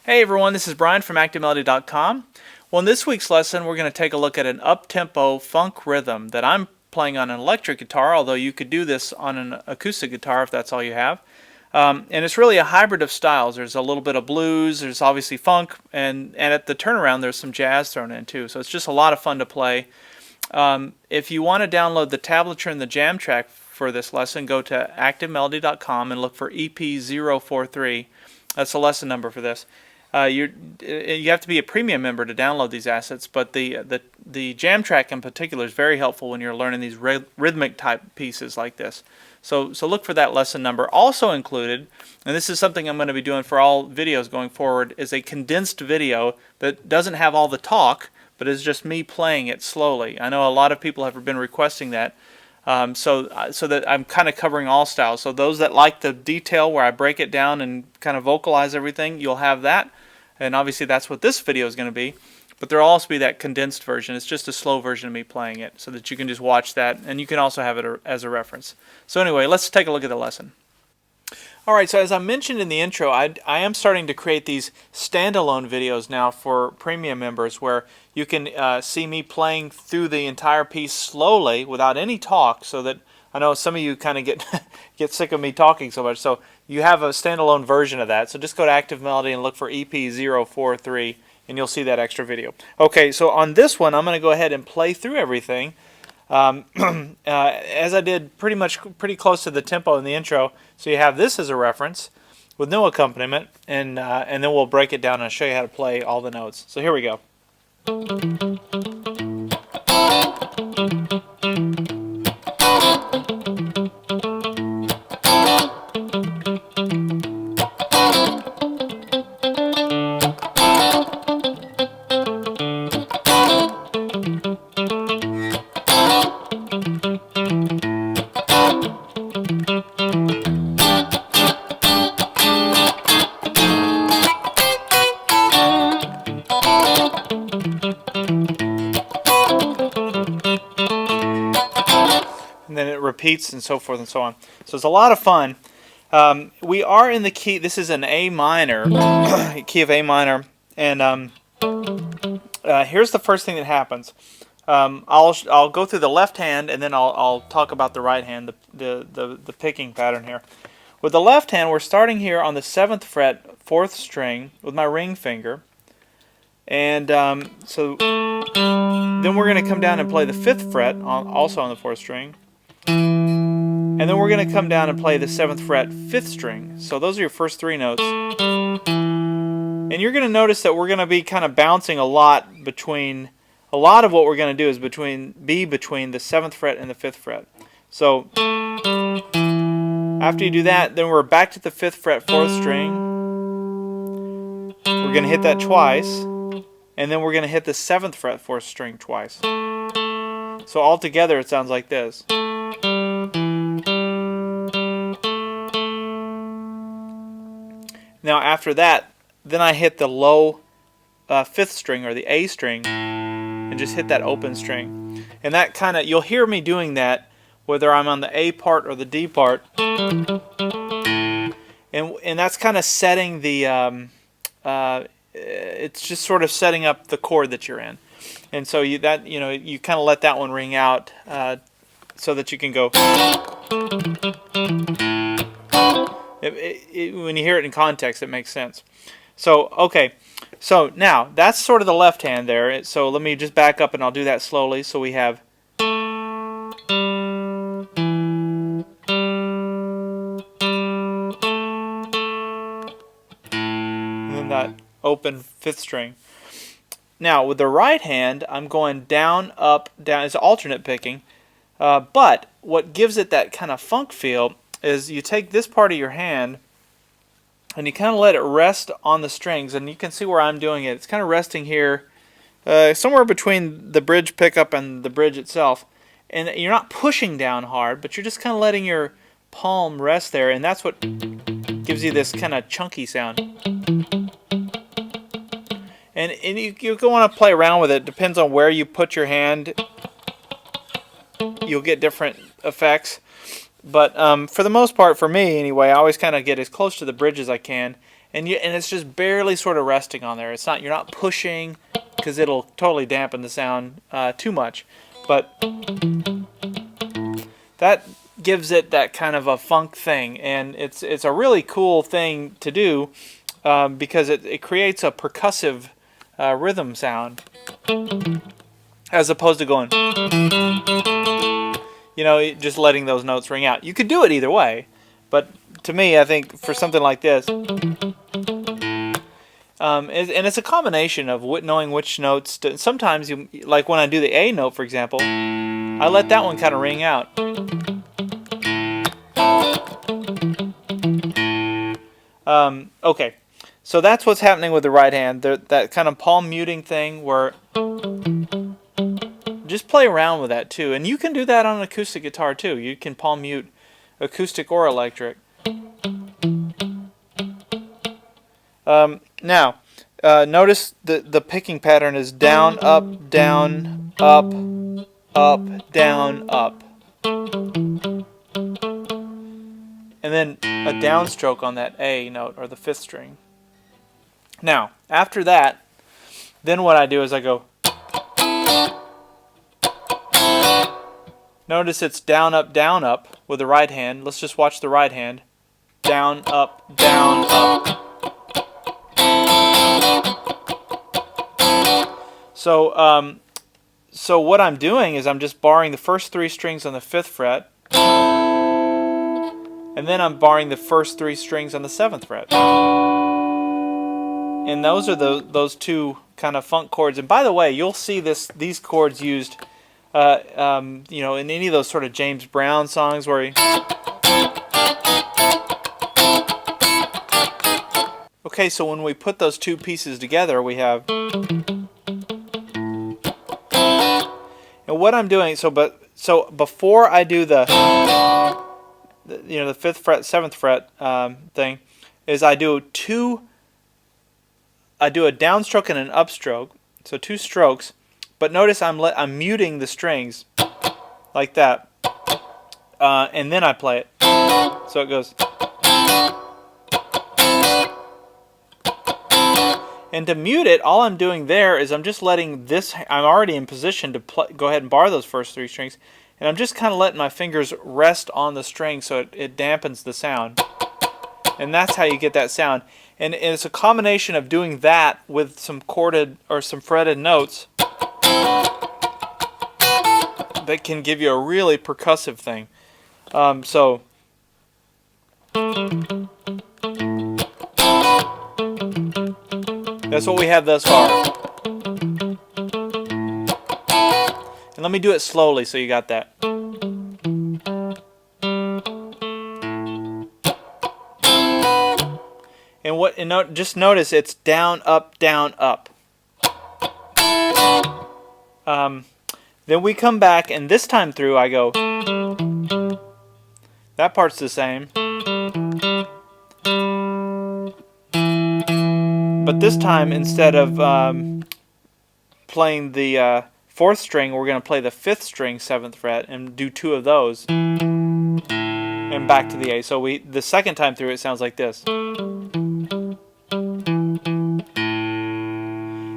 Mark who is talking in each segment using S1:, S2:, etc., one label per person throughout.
S1: Hey everyone, this is Brian from activemelody.com. Well, in this week's lesson, we're going to take a look at an up-tempo funk rhythm that I'm playing on an electric guitar, although you could do this on an acoustic guitar if that's all you have. And it's really a hybrid of styles. There's a little bit of blues, there's obviously funk, and at the turnaround there's some jazz thrown in too. So it's just a lot of fun to play. If you want to download the tablature and the jam track for this lesson, go to activemelody.com and look for EP043. That's the lesson number for this. You have to be a premium member to download these assets, but the jam track in particular is very helpful when you're learning these rhythmic type pieces like this. So look for that lesson number. Also included, and this is something I'm going to be doing for all videos going forward, is a condensed video that doesn't have all the talk, but is just me playing it slowly. I know a lot of people have been requesting that. So that I'm kind of covering all styles. So those that like the detail where I break it down and kind of vocalize everything, you'll have that. And obviously that's what this video is going to be. But there will also be that condensed version. It's just a slow version of me playing it so that you can just watch that. And you can also have it as a reference. So anyway, let's take a look at the lesson. Alright, so as I mentioned in the intro, I am starting to create these standalone videos now for premium members where you can see me playing through the entire piece slowly without any talk, so that I know some of you kind of get sick of me talking so much, so you have a standalone version of that. So just go to Active Melody and look for EP043 and you'll see that extra video. Okay, so on this one I'm going to go ahead and play through everything as I did pretty close to the tempo in the intro. So you have this as a reference with no accompaniment, and then we'll break it down and I'll show you how to play all the notes. So here we go. And then it repeats and so forth and so on. So it's a lot of fun. We are in the key, this is an A minor, key of A minor, and here's the first thing that happens. I'll go through the left hand and then I'll talk about the right hand, the picking pattern here. With the left hand, we're starting here on the 7th fret, 4th string with my ring finger, and so then we're going to come down and play the 5th fret, also on the 4th string. And then we're going to come down and play the 7th fret, 5th string. So those are your first 3 notes. And you're going to notice that we're going to be kind of bouncing a lot of what we're going to do is between the 7th fret and the 5th fret. So after you do that, then we're back to the 5th fret, 4th string. We're going to hit that twice. And then we're going to hit the 7th fret, 4th string twice. So all together it sounds like this. Now after that, then I hit the low 5th string, or the A string, and just hit that open string. And that kind of, you'll hear me doing that whether I'm on the A part or the D part. And that's kind of setting the, it's just sort of setting up the chord that you're in. And so you kind of let that one ring out so that you can go. When you hear it in context, it makes sense. So, okay. So now, that's sort of the left hand there. So let me just back up and I'll do that slowly. So we have. And then that open 5th string. Now, with the right hand, I'm going down, up, down. It's alternate picking. But what gives it that kind of funk feel is you take this part of your hand and you kind of let it rest on the strings, and you can see where I'm doing it. It's kind of resting here, somewhere between the bridge pickup and the bridge itself. And you're not pushing down hard, but you're just kind of letting your palm rest there, and that's what gives you this kind of chunky sound. And you want to play around with it. Depends on where you put your hand. You'll get different effects. But for the most part, for me anyway, I always kind of get as close to the bridge as I can. and it's just barely sort of resting on there. It's not, you're not pushing, because it'll totally dampen the sound too much, but that gives it that kind of a funk thing, and it's a really cool thing to do because it creates a percussive rhythm sound as opposed to going, you know, just letting those notes ring out. You could do it either way, but to me, I think for something like this, and it's a combination of knowing which notes to, sometimes you, like when I do the A note, for example, I let that one kind of ring out. Okay, so that's what's happening with the right hand. That kind of palm muting thing where just play around with that too. And you can do that on an acoustic guitar too. You can palm mute acoustic or electric. Now, notice the picking pattern is down, up, down, up, up, down, up. And then a downstroke on that A note, or the 5th string. Now, after that, then what I do is I go. Notice it's down, up with the right hand. Let's just watch the right hand. Down, up, down, up. So what I'm doing is I'm just barring the first 3 strings on the 5th fret, and then I'm barring the first 3 strings on the 7th fret. And those are those 2 kind of funk chords. And by the way, you'll see these chords used, you know, in any of those sort of James Brown songs where he. Okay, so when we put those 2 pieces together, we have. And what I'm doing, so before I do the 5th fret, 7th fret thing, is I do a downstroke and an upstroke, so 2 strokes. But notice I'm muting the strings like that, and then I play it. So it goes. And to mute it, all I'm doing there is I'm just letting this. I'm already in position to go ahead and bar those first 3 strings. And I'm just kind of letting my fingers rest on the string so it dampens the sound. And that's how you get that sound. And it's a combination of doing that with some chorded or some fretted notes that can give you a really percussive thing. So that's what we have thus far. And let me do it slowly so you got that. And just notice it's down, up, down, up. Then we come back, and this time through I go. That part's the same. But this time, instead of playing the 4th string, we're going to play the 5th string, 7th fret, and do 2 of those. And back to the A. So the second time through, it sounds like this.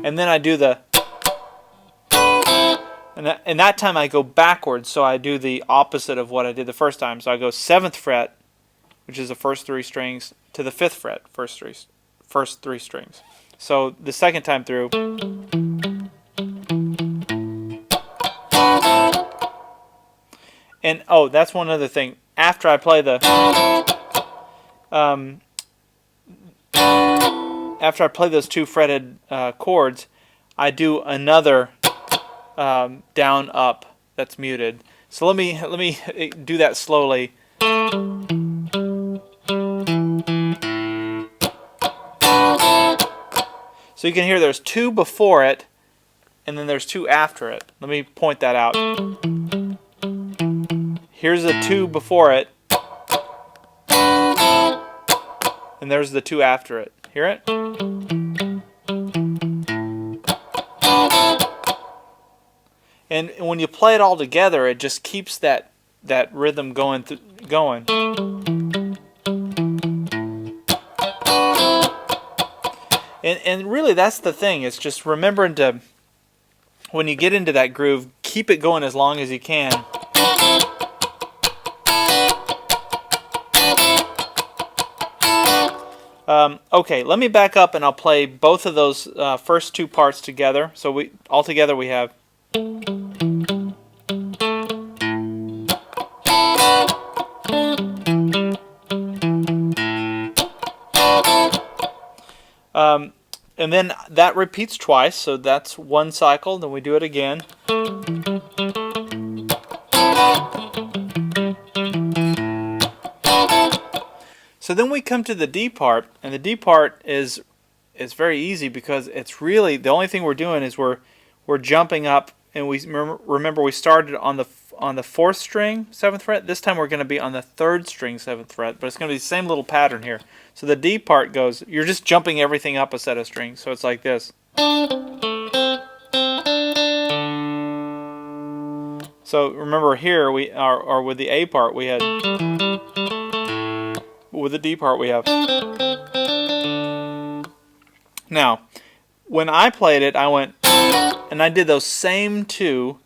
S1: And then I do the. And that time I go backwards, so I do the opposite of what I did the first time. So I go 7th fret, which is the first 3 strings, to the 5th fret, first 3 strings. So the second time through. And oh, that's one other thing. After I play the after I play those 2 fretted chords, I do another down up that's muted. So let me do that slowly. So you can hear there's 2 before it, and then there's 2 after it. Let me point that out. Here's the 2 before it, and there's the 2 after it. Hear it? And when you play it all together, it just keeps that rhythm going. And really that's the thing. It's just remembering to, when you get into that groove, keep it going as long as you can. Okay, let me back up and I'll play both of those first two parts together. So all together we have. And then that repeats twice, so that's one cycle. Then we do it again. So then we come to the D part, and the D part is very easy because it's really the only thing we're doing is we're jumping up, and we remember we started on the 4th string 7th fret. This time we're going to be on the 3rd string 7th fret, but it's going to be the same little pattern here. So the D part goes, you're just jumping everything up a set of strings. So it's like this. So remember here we are with the A part we had, with the D part we have. Now, when I played it, I went and I did those same two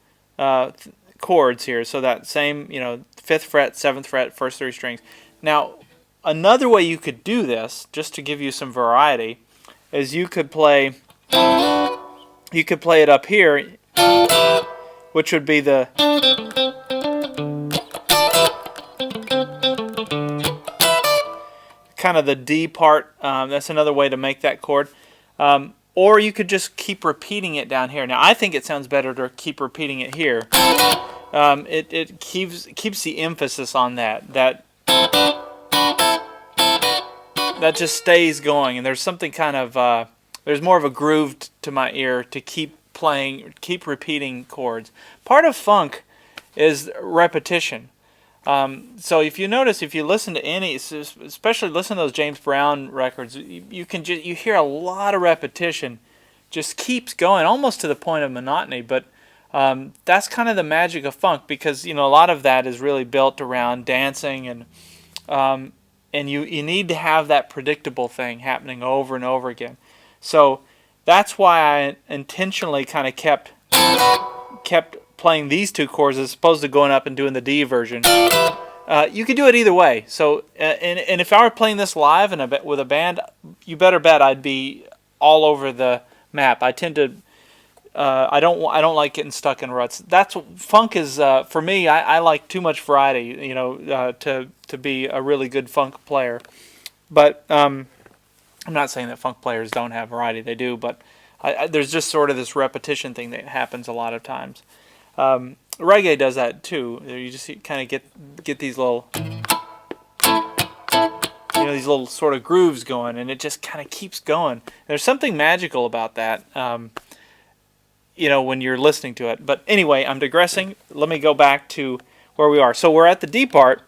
S1: chords here. So that same, 5th fret, 7th fret, first 3 strings. Now, another way you could do this, just to give you some variety, is you could play it up here, which would be the kind of the D part. That's another way to make that chord. Or you could just keep repeating it down here. Now I think it sounds better to keep repeating it here. It keeps the emphasis on that just stays going, and there's something kind of there's more of a groove to my ear to keep playing, keep repeating chords. Part of funk is repetition. So if you notice, if you listen to any, especially listen to those James Brown records, you hear a lot of repetition. Just keeps going, almost to the point of monotony. But that's kind of the magic of funk, because a lot of that is really built around dancing, and you need to have that predictable thing happening over and over again. So that's why I intentionally kind of kept playing these two chords as opposed to going up and doing the D version. You could do it either way. So and if I were playing this live with a band, you better bet I'd be all over the map. I tend to I don't like getting stuck in ruts. That's what funk is for me. I like too much variety, to be a really good funk player. But I'm not saying that funk players don't have variety. They do, but there's just sort of this repetition thing that happens a lot of times. Reggae does that too. You just kind of get these little, these little sort of grooves going, and it just kind of keeps going. There's something magical about that. When you're listening to it. But anyway, I'm digressing. Let me go back to where we are. So we're at the D part.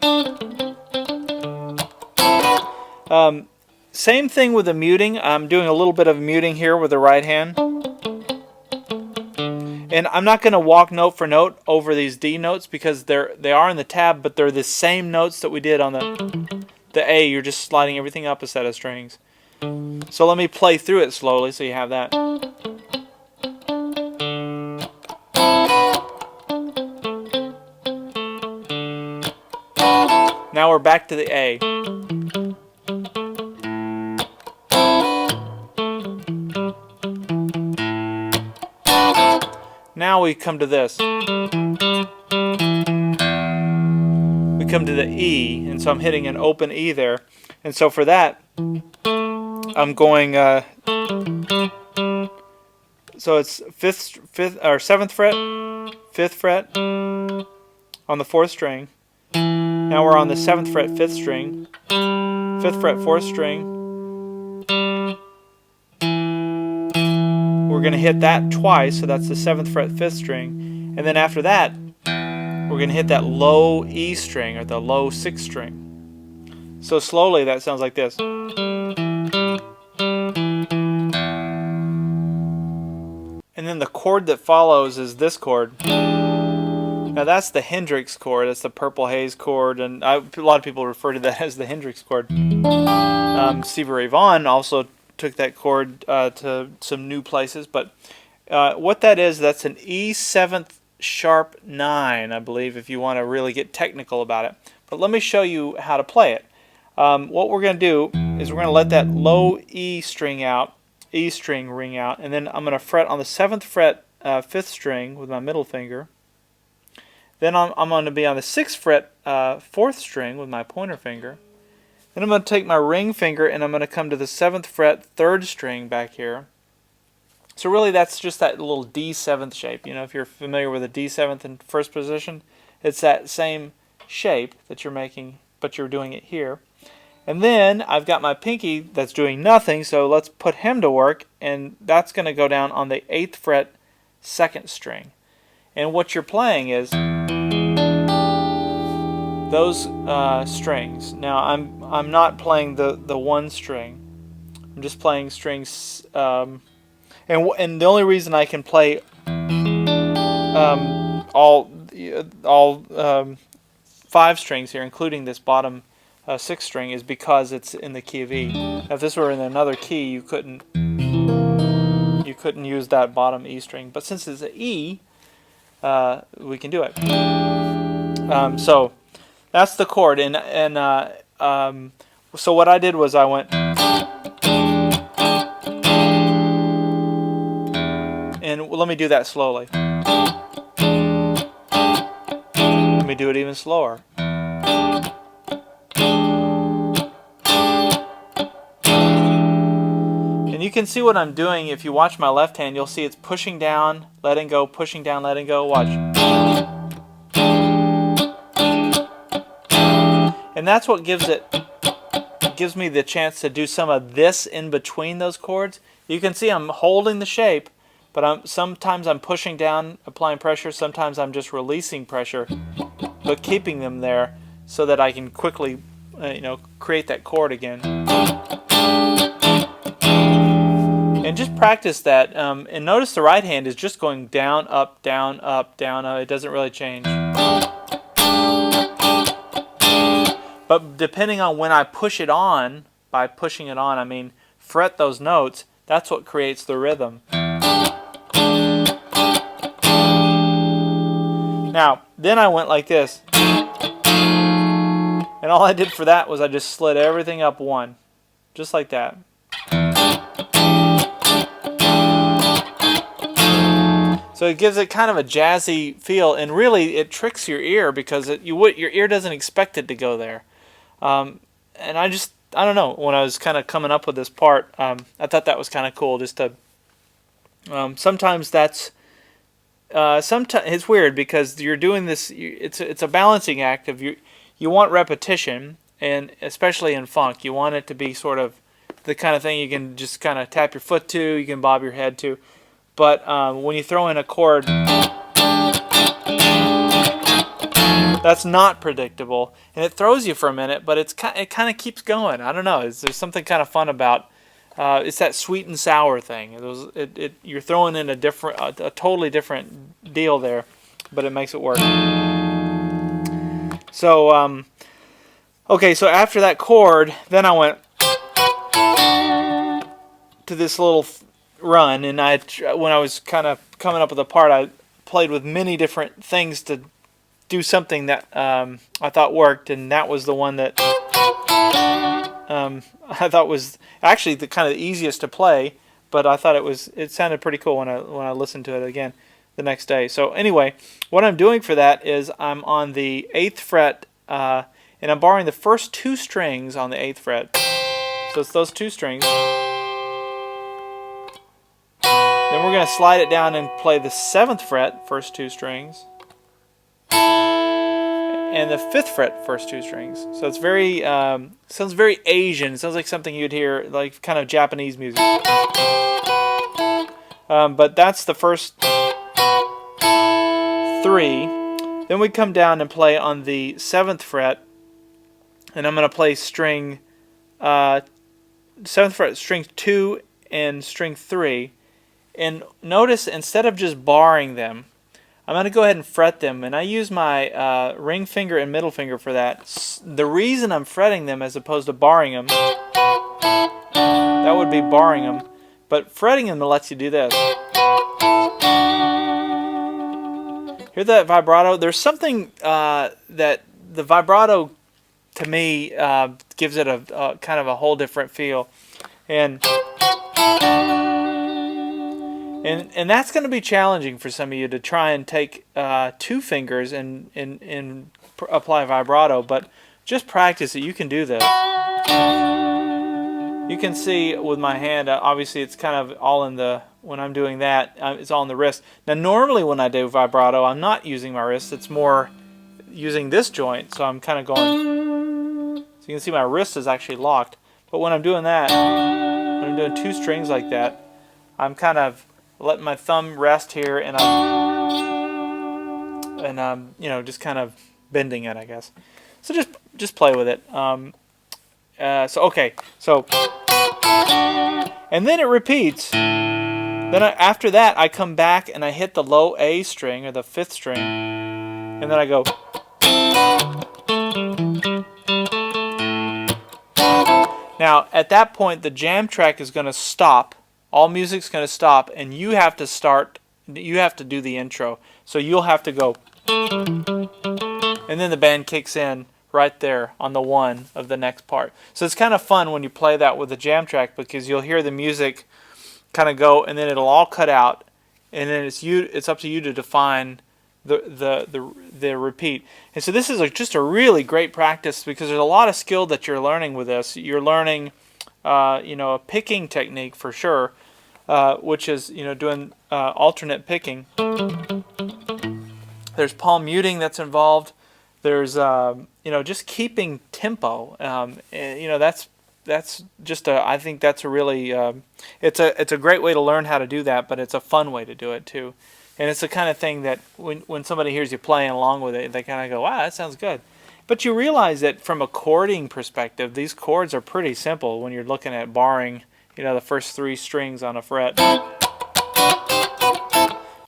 S1: Same thing with the muting. I'm doing a little bit of muting here with the right hand. And I'm not going to walk note for note over these D notes because they are in the tab, but they're the same notes that we did on the A. You're just sliding everything up a set of strings. So let me play through it slowly so you have that. Now we're back to the A. Now we come to this. We come to the E, and so I'm hitting an open E there. And so for that, I'm going. So it's 7th fret, 5th fret on the 4th string. Now we're on the 7th fret, 5th string, 5th fret, 4th string. We're going to hit that twice, so that's the 7th fret, 5th string. And then after that, we're going to hit that low E string, or the low 6th string. So slowly that sounds like this. And then the chord that follows is this chord. Now that's the Hendrix chord. That's the Purple Haze chord, and a lot of people refer to that as the Hendrix chord. Stevie Ray Vaughan also took that chord to some new places. But what that is, that's an E7 sharp 9, I believe, if you want to really get technical about it. But let me show you how to play it. What we're going to do is we're going to let that low E string ring out, and then I'm going to fret on the 7th fret 5th string with my middle finger. Then I'm going to be on the 6th fret 4th string with my pointer finger. Then I'm going to take my ring finger and I'm going to come to the 7th fret 3rd string back here. So really that's just that little D7th shape. You know, if you're familiar with a D7th in first position, it's that same shape that you're making, but you're doing it here. And then I've got my pinky that's doing nothing, so let's put him to work, and that's going to go down on the 8th fret 2nd string. And what you're playing is those strings. Now I'm not playing the one string. I'm just playing strings, and the only reason I can play all 5 strings here, including this bottom 6th string, is because it's in the key of E. Now, if this were in another key, you couldn't use that bottom E string. But since it's an E, we can do it. So that's the chord, so what I did was I went, and let me do that slowly. Let me do it even slower. And you can see what I'm doing. If you watch my left hand, you'll see it's pushing down, letting go, pushing down, letting go. Watch. And that's what gives me the chance to do some of this in between those chords. You can see I'm holding the shape, but sometimes I'm pushing down, applying pressure, sometimes I'm just releasing pressure, but keeping them there so that I can quickly create that chord again. And just practice that, and notice the right hand is just going down, up, down, up, down, up. It doesn't really change. But depending on when I push it on, by pushing it on I mean fret those notes, that's what creates the rhythm. Now, then I went like this. And all I did for that was I just slid everything up one. Just like that. So it gives it kind of a jazzy feel, and really it tricks your ear because your ear doesn't expect it to go there. And I don't know, when I was kind of coming up with this part, I thought that was kind of cool. Just to sometimes that's sometimes it's weird because you're doing this. It's a balancing act of you want repetition, and especially in funk, you want it to be sort of the kind of thing you can just kind of tap your foot to, you can bob your head to. But when you throw in a chord that's not predictable, and it throws you for a minute, but it kind of keeps going. I don't know. There's something kind of fun about it's that sweet and sour thing. You're throwing in a totally different deal there, but it makes it work. So okay, so after that chord, then I went to this little run, and when I was kind of coming up with a part, I played with many different things to do something that I thought worked, and that was the one that I thought was actually the kind of the easiest to play, but I thought it sounded pretty cool when I listened to it again the next day. So anyway, what I'm doing for that is I'm on the 8th fret, and I'm borrowing the first 2 strings on the 8th fret. So it's those 2 strings. Then we're going to slide it down and play the 7th fret, first 2 strings, and the 5th fret, first 2 strings. So it's very sounds very Asian. It sounds like something you'd hear, like kind of Japanese music. But that's the first 3. Then we come down and play on the 7th fret, and I'm going to play string 7th fret, string 2 and string 3. And notice, instead of just barring them, I'm going to go ahead and fret them. And I use my ring finger and middle finger for that. The reason I'm fretting them as opposed to barring them, That would be barring them. But fretting them lets you do this. Hear that vibrato? There's something that the vibrato, to me, gives it a kind of a whole different feel. And that's going to be challenging for some of you to try and take 2 fingers and apply vibrato, but just practice it. You can do this. You can see with my hand, obviously it's kind of all in the, when I'm doing that, it's all in the wrist. Now normally when I do vibrato, I'm not using my wrist, it's more using this joint, so I'm kind of going, so you can see my wrist is actually locked. But when I'm doing that, when I'm doing 2 strings like that, I'm kind of letting my thumb rest here, and I'm you know, just kind of bending it, I guess. So just play with it. Okay, so and then it repeats. Then after that, I come back and I hit the low A string, or the 5th string, and then I go. Now at that point, the jam track is going to stop. All music's going to stop, and you have to start. You have to do the intro. So you'll have to go, and then the band kicks in right there on the 1 of the next part. So it's kind of fun when you play that with the jam track, because you'll hear the music kind of go, and then it'll all cut out, and then it's up to you to define the repeat. And so this is just a really great practice, because there's a lot of skill that you're learning with this. You're learning you know, a picking technique for sure, which is, you know, doing alternate picking. There's palm muting that's involved. There's you know, just keeping tempo. You know, that's just I think that's a really it's a great way to learn how to do that, but it's a fun way to do it too. And it's the kind of thing that when somebody hears you playing along with it, they kind of go, wow, that sounds good. But you realize that from a chording perspective, these chords are pretty simple when you're looking at barring, you know, the first 3 strings on a fret.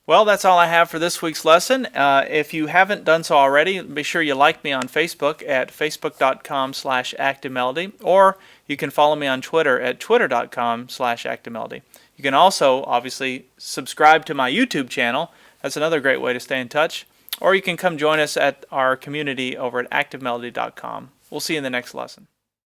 S1: Well, that's all I have for this week's lesson. If you haven't done so already, be sure you like me on Facebook at facebook.com/activemelody, or you can follow me on Twitter at twitter.com/activemelody. You can also, obviously, subscribe to my YouTube channel. That's another great way to stay in touch. Or you can come join us at our community over at activemelody.com. We'll see you in the next lesson.